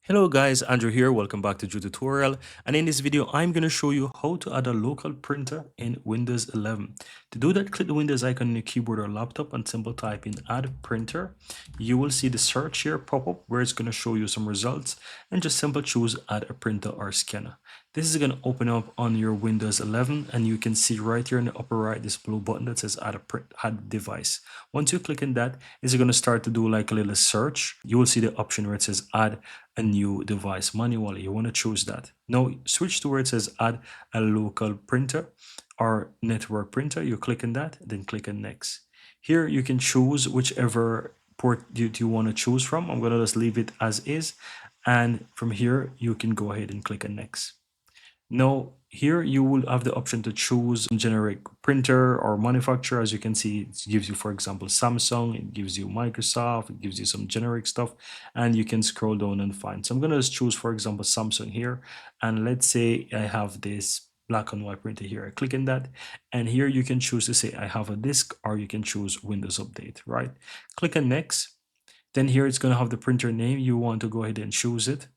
Hello guys, Andrew here. Welcome back to Drew Tutorial. And in this video, I'm going to show you how to add a local printer in Windows 11. To do that, click the Windows icon on your keyboard or laptop and simply type in add printer. You will see the search here pop up where it's going to show you some results and just simply choose add a printer or scanner. This is going to open up on your Windows 11 and you can see right here in the upper right this blue button that says add device. Once you click on that, it's going to start to do like a little search. You will see the option where it says add a new device manually. You want to choose that. Now switch to where it says add a local printer or network printer. You click on that, then click on next. Here you can choose whichever port you want to choose from. I'm going to just leave it as is. And from here, you can go ahead and click on next. Now, here you will have the option to choose generic printer or manufacturer. As you can see, it gives you, for example, Samsung, it gives you Microsoft, it gives you some generic stuff, and you can scroll down and find. So I'm going to just choose, for example, Samsung here. And let's say I have this black and white printer here. I click on that, and here you can choose to say I have a disk, or you can choose Windows Update, right? Click on next. Then here it's going to have the printer name. You want to go ahead and choose it.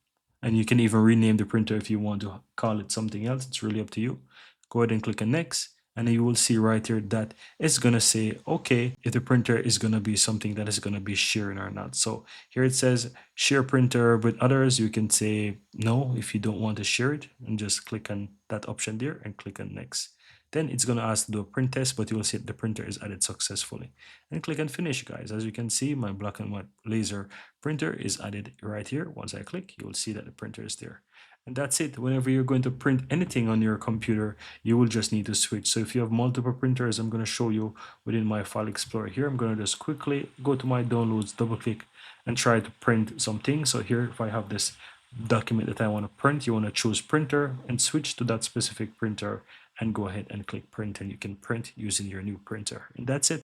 And you can even rename the printer if you want to call it something else. It's really up to you. Go ahead and click on next. And then you will see right here that it's going to say, okay, if the printer is going to be something that is going to be sharing or not. So here it says share printer with others. You can say no if you don't want to share it and just click on that option there and click on next. Then it's going to ask to do a print test, but you will see the printer is added successfully. And click on finish, guys. As you can see, my black and white laser printer is added right here. Once I click, you will see that the printer is there. And that's it. Whenever you're going to print anything on your computer, you will just need to switch. So if you have multiple printers, I'm going to show you within my file explorer here. I'm going to just quickly go to my downloads, double click, and try to print something. So here, if I have this document that I want to print, you want to choose printer and switch to that specific printer and go ahead and click print, and you can print using your new printer. And that's it.